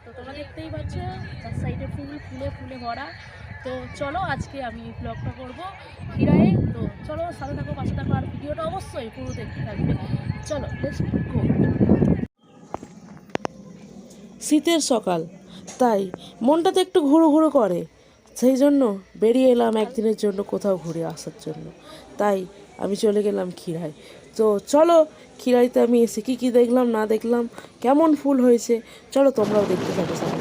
তো তোমরা দেখতেই পাচ্ছ তার সাইডে ফুলে ফুলে ভরা। তো চলো আজকে আমি ব্লগটা করবো খিরায়ে। তো চলো সাথে থাকো, পাশে থাকো, আর ভিডিওটা অবশ্যই পুরো দেখতে থাকবে। চলো লেটস গো। শীতের সকাল, তাই মনটা তো একটু ঘুরো ঘুরো করে, সেই জন্য বেরিয়ে এলাম একদিনের জন্য কোথাও ঘুরে আসার জন্য। তাই আমি চলে গেলাম খিরায়। তো চলো খিরাইতে আমি এসে কী কী দেখলাম না দেখলাম, কেমন ফুল হয়েছে, চলো তোমরাও দেখতে থাকো সাথে।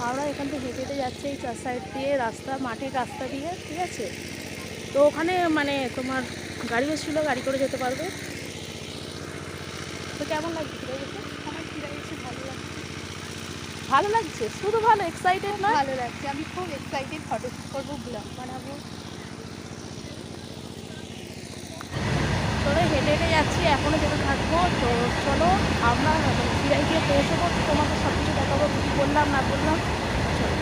আমরা এখান থেকে হেঁটে হেঁটে যাচ্ছি এই চার সাইড দিয়ে রাস্তা, মাঠের রাস্তা দিয়ে, ঠিক আছে। তো ওখানে মানে তোমার গাড়ি এসেছিলো, গাড়ি করে যেতে পারবে। তো কেমন লাগছে খিরাই যেতে? আমার খিরাই এসে ভালো লাগছে। ভালো লাগছে, শুধু ভালো, এক্সাইটেড না? ভালো লাগছে, আমি খুব এক্সাইটেড, ফটো করবো, ব্লগ বানাবো। চলো হেঁটে হেঁটে যাচ্ছি, এখনও যেতে থাকবো। তো চলো আমরা খিরাই গিয়ে পৌঁছবো, তোমাকে সব কিছু দেখাবো, কী করলাম না করলাম। চলো।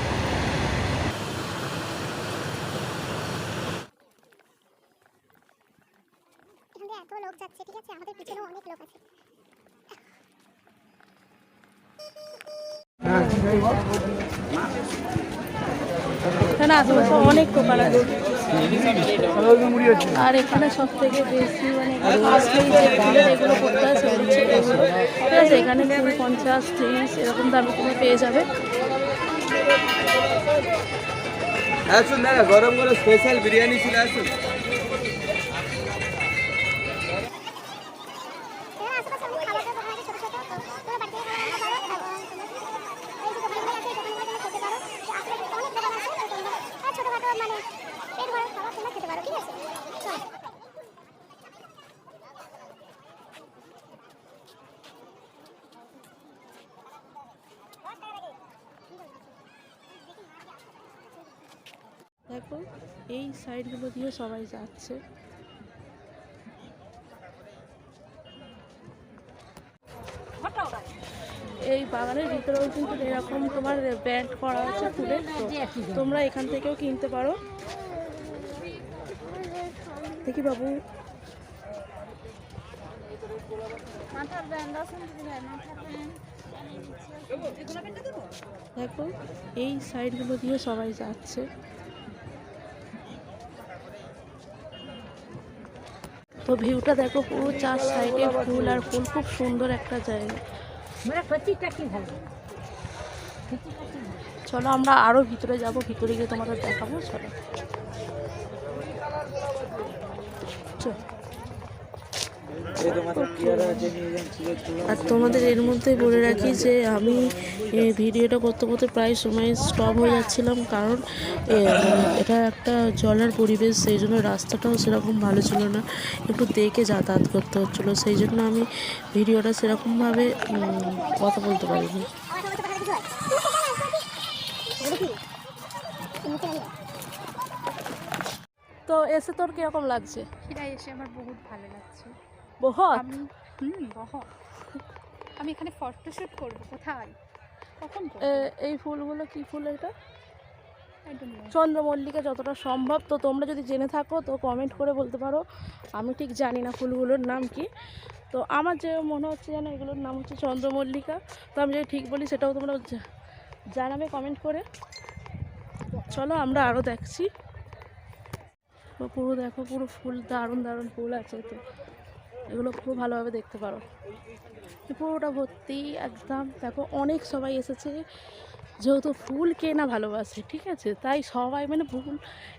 এখানে এত লোক যাচ্ছে, ঠিক আছে, আমাদের পিছনেও অনেক লোক আছে। এখানে আশেপাশে অনেক দোকান আছে, আর এখানে সব থেকে বেশি মানে কস্টলি যে ফুলের এগুলো করতে হয় সেগুলো হচ্ছে এগুলো, ঠিক আছে। এখানে 50, 30 এরকম দামে তুমি পেয়ে যাবে। আসুন দাদা, গরম গরম স্পেশাল বিরিয়ানি ছিল, আসুন। এখানে আশেপাশে অনেক খাবার দাবার দোকান আছে, ছোট ছোট। তো তোমরা বাড়ি থেকে খাবার আনতে পারো, এবং এই যে দোকানগুলো আছে, এই দোকানগুলো তোমরা খেতে পারো। যে আশেপাশে অনেক দোকান আছে, তো তোমরা ছোটখাটো মানে পেট ভরার খাবার তোমরা খেতে পারো, ঠিক আছে। চলো। দেখো এই সাইডগুলো দিয়ে সবাই যাচ্ছে। এই বাগানের ভিতরেও কিন্তু এরকম তোমার ব্যান্ড করা আছে ফুলের, তো তোমরা এখান থেকেও কিনতে পারো। দেখি বাবু, দেখো এই সাইডগুলো দিয়ে সবাই যাচ্ছে। তো ভিউটা দেখো, পুরো চার সাইডে ফুল আর ফুল, খুব সুন্দর একটা জায়গা। চলো আমরা আরো ভিতরে যাব, ভিতরে গিয়ে তোমাদের দেখাবো। চলো আর তোমাদের এর মধ্যে বলে রাখি যে আমি ভিডিওটা করতে করতে প্রায় সময় স্টপ হয়ে যাচ্ছিলাম, কারণ এটা একটা জলের পরিবেশ, সেই জন্য রাস্তাটাও সেরকম ভালো ছিল না, একটু দেখে যাতায়াত করতে হচ্ছিলো, সেই জন্য আমি ভিডিওটা সেরকমভাবে কথা বলতে পারিনি। তো এসে তোর কিরকম লাগছে? খিরাই এসে আমার বহুত ভালো লাগছে। বহুত আমি বহুত আমি এখানে ফটোশ্যুট করবো। কোথায়, কখন করবো? এই ফুলগুলো কি ফুল? এটা I don't know. চন্দ্রমল্লিকা যতটা সম্ভব। তো তোমরা যদি জেনে থাকো তো কমেন্ট করে বলতে পারো, আমি ঠিক জানি না ফুলগুলোর নাম কি। তো আমার যে মনে হচ্ছে যেন এগুলোর নাম হচ্ছে চন্দ্রমল্লিকা। তো আমি যদি ঠিক বলি সেটাও তোমরা জানাবে কমেন্ট করে। চলো আমরা আরও দেখছি। তো পুরো দেখো, পুরো ফুল, দারুণ দারুণ ফুল আছে। তো এগুলো খুব ভালোভাবে দেখতে পারো, পুরোটা ভর্তি একদম। দেখো অনেক সবাই এসেছে, যেহেতু ফুল কে না ভালোবাসে, ঠিক আছে, তাই সবাই মানে ফুল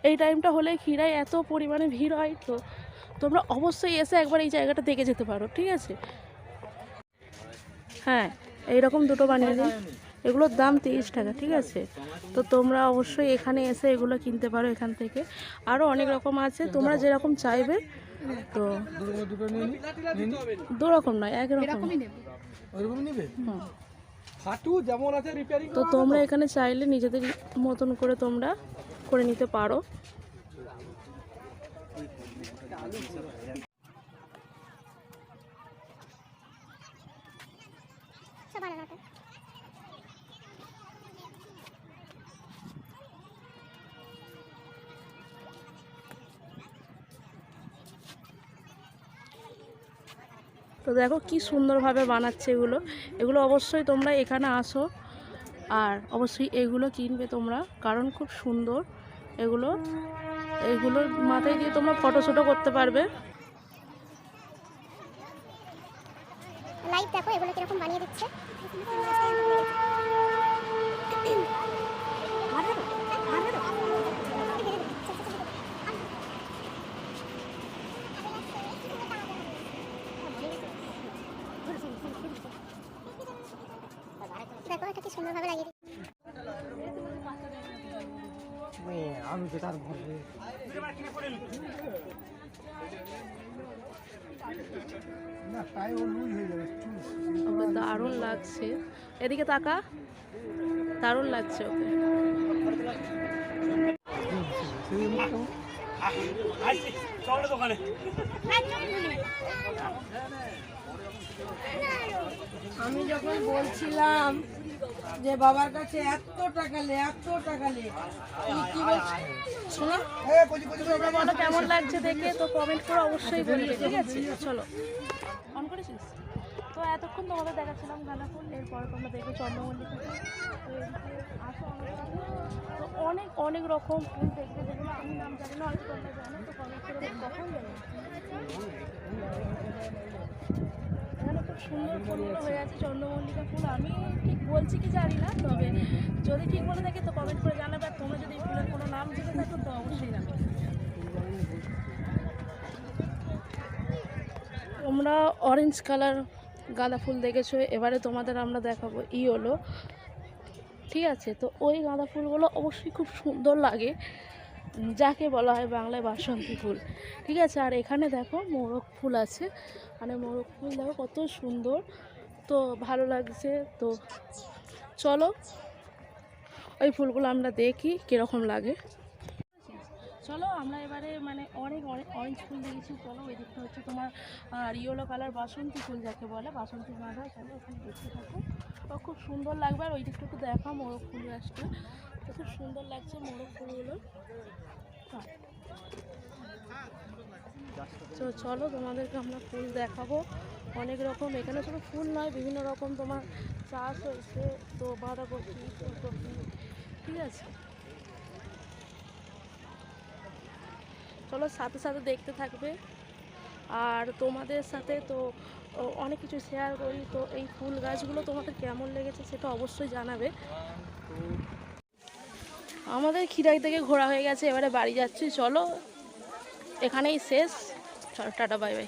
এই টাইমটা হলে খিরায় এত পরিমাণে ভিড় হয়। তো তোমরা অবশ্যই এসে একবার এই জায়গাটা দেখে যেতে পারো, ঠিক আছে। হ্যাঁ, এইরকম দুটো বানিয়ে দিন। এগুলোর দাম 30 টাকা, ঠিক আছে। তো তোমরা অবশ্যই এখানে এসে এগুলো কিনতে পারো এখান থেকে। আরও অনেক রকম আছে, তোমরা যেরকম চাইবে। তো দু রকম নয়, এক রকম। এরকমই নেব। হুম। হাঁটু যেমন আছে রিপেয়ারিং তো তোমরা এখানে চাইলে নিজেদের মতন করে তোমরা করে নিতে পারো। সব বানানোটা তো দেখো কি সুন্দরভাবে বানাচ্ছে এগুলো। এগুলো অবশ্যই তোমরা এখানে আসো আর অবশ্যই এগুলো কিনবে তোমরা, কারণ খুব সুন্দর এগুলো। এইগুলোর মাথায় দিয়ে তোমরা ফটোশ্যুটও করতে পারবে। লাইট দেখো এগুলো কিরকম বানিয়ে দিচ্ছে। দেখো এটা কি সুন্দরভাবে লাগিয়ে দিচ্ছে। আমি তো তার ভরবে না, তাই ও লুজ হয়ে যাবে। ওকে দারুণ লাগছে, এদিকে তাকা, দারুণ লাগছে ওকে। আমি যখন বলছিলাম যে বাবার কাছে এত টাকা লে কি বলছি শোনো, তোমরা বলো কেমন লাগছে দেখে, তো কমেন্ট করে অবশ্যই বলবে, ঠিক আছে। চলো অন করেছিস। তো এতক্ষণ তোমাদের দেখাচ্ছিলাম গাঁদা ফুল, এরপরে তোমরা দেখবে চন্দ্রমল্লিকা ফুল। তো এদিকে আসো আমাদের কাছে। তো অনেক অনেক রকম ফুল দেখবে, যেগুলো আমি নাম জানি না, হয়তো তোমরা জানো। তো কমেন্ট করে কখন জানো। এখানে খুব সুন্দর ফুলগুলো হয়ে আছে চন্দ্রমল্লিকা ফুল। আমি ঠিক বলছি কি জানি না, তবে যদি ঠিক বলে থাকে তো কমেন্ট করে জানাবে। আর তোমরা যদি এই ফুলের কোনো নাম জেনে থাকো তো অবশ্যই জানাবে। তোমরা অরেঞ্জ কালার গাঁদা ফুল দেখেছো, এবারে তোমাদের আমরা দেখাবো ইয়েলো, ঠিক আছে। তো ওই গাঁদা ফুলগুলো অবশ্যই খুব সুন্দর লাগে, যাকে বলা হয় বাংলায় বাসন্তী ফুল, ঠিক আছে। আর এখানে দেখো মোরগ ফুল আছে, মানে মোরগ ফুল দেখো কত সুন্দর, তো ভালো লাগছে। তো চলো ওই ফুলগুলো আমরা দেখি কীরকম লাগে। চলো আমরা এবারে মানে অনেক অনেক অরেঞ্জ ফুল দেখেছি। চলো ওই দিকটা হচ্ছে তোমার ইয়েলো কালার বাসন্তী ফুল, যাকে বলে বাসন্তী গাঁদা। চলো ওখানে দেখতে থাকো, তো খুব সুন্দর লাগবে। আর ওই দিকটা একটু দেখা মোরগ ফুল গাছটা, তো খুব সুন্দর লাগছে মোরগ ফুলগুলো। তো চলো তোমাদেরকে আমরা ফুল দেখাবো অনেক রকম। এখানে শুধু ফুল নয়, বিভিন্ন রকম তোমার চাষ হয়েছে। তো বাঁধাকপি, ফুলকপি, ঠিক আছে। চলো সাথে সাথে দেখতে থাকবে, আর তোমাদের সাথে তো অনেক কিছু শেয়ার করি। তো এই ফুল গাছগুলো তোমাদের কেমন লেগেছে সেটা অবশ্যই জানাবে। আমাদের খিরাই থেকে ঘোরা হয়ে গেছে, এবারে বাড়ি যাচ্ছি। চলো এখানেই শেষ, চলো টাটা বাই বাই।